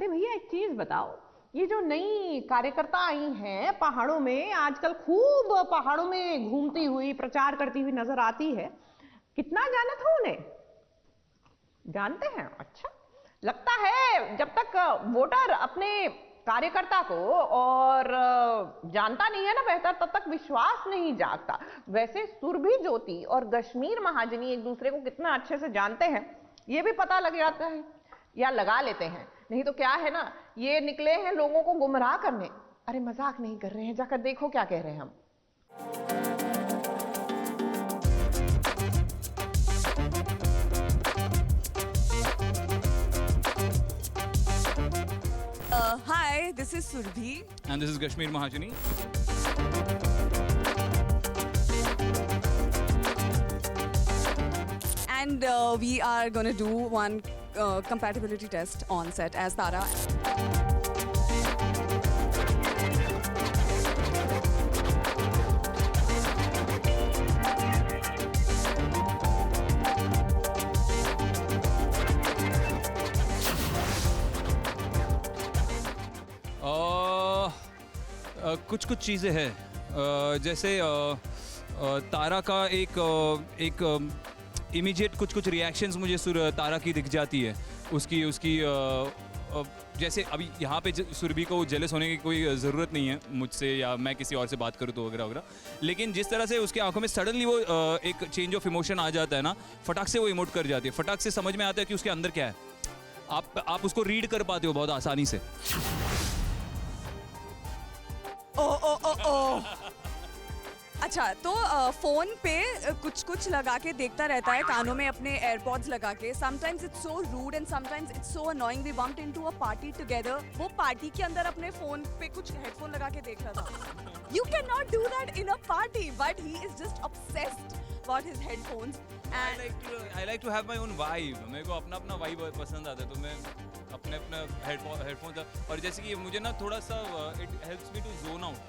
अरे भैया एक चीज बताओ, ये जो नई कार्यकर्ता आई हैं पहाड़ों में, आजकल खूब पहाड़ों में घूमती हुई प्रचार करती हुई नजर आती है, कितना जाना था उन्हें? जानते हैं? अच्छा, लगता है जब तक वोटर अपने कार्यकर्ता को और जानता नहीं है ना बेहतर, तब तक विश्वास नहीं जागता। वैसे सुरभि ज्योति और कश्मीर महाजनी एक दूसरे को कितना अच्छे से जानते हैं, ये भी पता लग जाता है, या लगा लेते हैं। नहीं तो क्या है ना, ये निकले हैं लोगों को गुमराह करने। अरे मजाक नहीं कर रहे हैं, जाकर देखो क्या कह रहे हैं हम। Hi, this is Surbhi. And this is Kashmir Mahajani. And we are going to do one compatibility test on set as Tara. कुछ कुछ चीज़ें हैं, जैसे तारा का एक इमीडिएट कुछ रिएक्शंस मुझे तारा की दिख जाती है। उसकी जैसे अभी यहाँ पे सुरभि को जेलस होने की कोई ज़रूरत नहीं है मुझसे, या मैं किसी और से बात करूँ तो वगैरह वगैरह, लेकिन जिस तरह से उसकी आंखों में सडनली वो एक चेंज ऑफ इमोशन आ जाता है ना, फटाक से वो इमोट कर जाती है, फटाक से समझ में आता है कि उसके अंदर क्या है। आप उसको रीड कर पाते हो बहुत आसानी से। ओ अच्छा, तो फोन पे कुछ लगा के देखता रहता है, कानों में अपने एयरपॉड्स लगा के। Sometimes it's so rude and sometimes it's so annoying. We bumped into a party together. वो पार्टी के अंदर अपने फोन पे कुछ हेडफोन लगा के देख रहा था। You can not do that in a party, but he is just obsessed about his headphones. I like to have my own vibe. मेरे को अपना वाइब पसंद आता है, तो मैं अपने हेडफोन। और जैसे कि मुझे ना थोड़ा सा it helps me to zone out.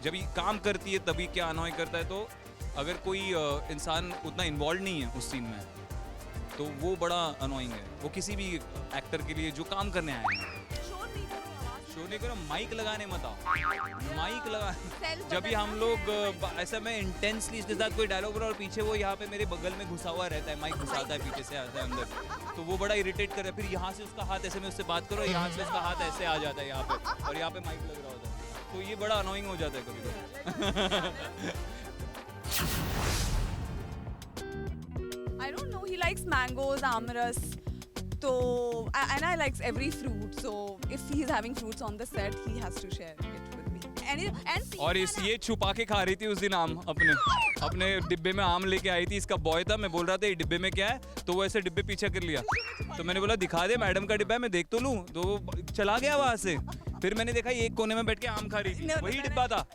जब ये काम करती है तभी क्या अनॉय करता है, तो अगर कोई इंसान उतना इन्वॉल्व नहीं है उस सीन में, तो वो बड़ा अनोइंग है। वो किसी भी एक्टर के लिए जो काम करने आए हैं। शोर नहीं करो, माइक लगाने मत आओ, माइक लगा। जब भी हम लोग ऐसा मैं इंटेंसली इसके साथ कोई डायलॉग और पीछे वो यहाँ पे मेरे बगल में घुसा हुआ रहता है, माइक घुसाता है पीछे से आता है अंदर, तो वो बड़ा इरिटेट कर रहा है। फिर यहाँ से उसका हाथ ऐसे में उससे बात करो, यहाँ से उसका हाथ ऐसे आ जाता है यहाँ पे, और यहाँ पे माइक लग रहा होता है, तो ये बड़ा अनोइंग हो जाता है कभी कभी। I don't know, he likes mangoes, amaras. So, and I likes every fruit. So, if he's having fruits on the set, he has to share it with me. और ये छुपा के खा रही थी उस दिन आम, अपने डिब्बे में आम लेके आई थी। इसका बॉय था, मैं बोल रहा था ये डिब्बे में क्या है, तो वो ऐसे डिब्बे पीछे कर लिया। तो मैंने बोला दिखा दे मैडम का डिब्बा है, मैं देख तो लूँ, तो वो चला गया वहाँ से। फिर मैंने देखा ये एक कोने में बैठ के आम खा रही थी, वही डिब्बा था।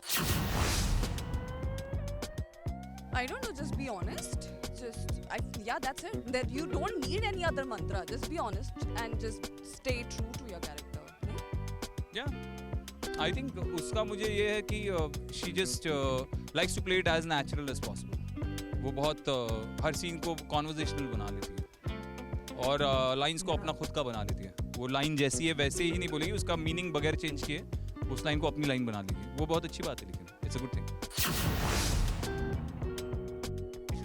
I don't know, just be honest. Yeah, that's it. That you don't need any other mantra. Just be honest and just stay true to your character. Yeah, I think उसका मुझे ये है कि she just likes to play it as natural as possible. वो बहुत हर scene को conversational बना लेती है, और लाइंस को अपना खुद का बना लेती है। वो लाइन जैसी है वैसे ही नहीं बोलेगी, उसका मीनिंग बगैर चेंज किए उस लाइन को अपनी लाइन बना लेगी। वो बहुत अच्छी बात है, लेकिन इट्स अ गुड थिंग।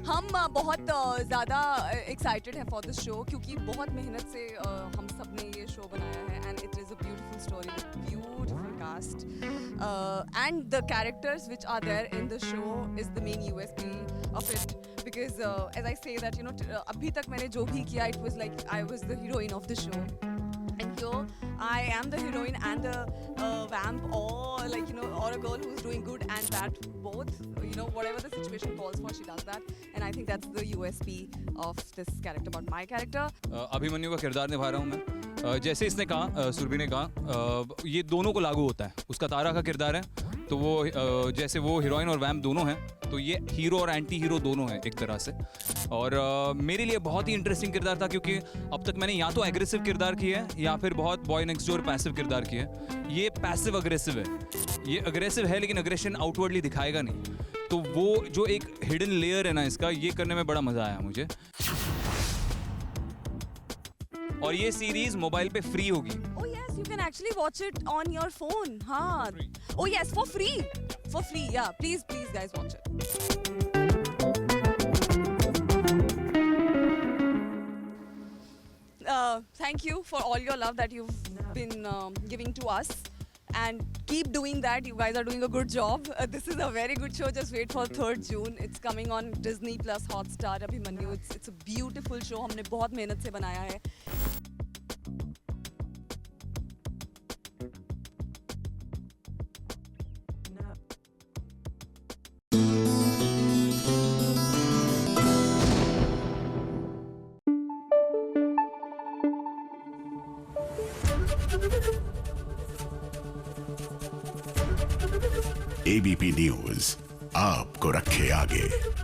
हम बहुत ज़्यादा एक्साइटेड हैं फॉर दिस शो, क्योंकि बहुत मेहनत से हम सब ने ये शो बनाया है, and it is a beautiful story with beautiful cast, and the characters which are there in the show is the main USP of it, because as I say that, you know, अभी तक मैंने जो भी किया, it was like I was the heroine of the show, and here I am the heroine and the vamp, or like, you know, or a girl who's doing good and bad both, you know, whatever the situation calls for, she does that, and I think that's the USP of this character, about my character. Abhimanyu का किरदार निभा रहा हूँ मैं। जैसे इसने कहा, सुरभि ने कहा, ये दोनों को लागू होता है। उसका तारा का किरदार है, तो वो जैसे वो हीरोइन और वैम्प दोनों हैं, तो ये हीरो और एंटी हीरो दोनों हैं एक तरह से। और मेरे लिए बहुत ही इंटरेस्टिंग किरदार था, क्योंकि अब तक मैंने या तो एग्रेसिव किरदार किया है या फिर बहुत बॉय नेक्स्ट डोर पैसिव किरदार किया है। ये पैसिव अग्रेसिव है, ये अग्रेसिव है लेकिन अग्रेशन आउटवर्डली दिखाएगा नहीं। तो वो जो एक हिडन लेयर है ना इसका, ये करने में बड़ा मज़ा आया मुझे। और ये सीरीज मोबाइल पे फ्री होगी. Oh yes, you can actually watch it on your phone. हाँ. Oh yes, for free. For free, yeah. Please guys watch it. Thank you for all your love that you've been giving to us. And keep doing that. You guys are doing a good job. This is a very good show. Just wait for 3rd June. It's coming on Disney Plus Hotstar. Abhimanyu. It's a beautiful show. हमने बहुत मेहनत से बनाया है. ABP news आपको रखे आगे.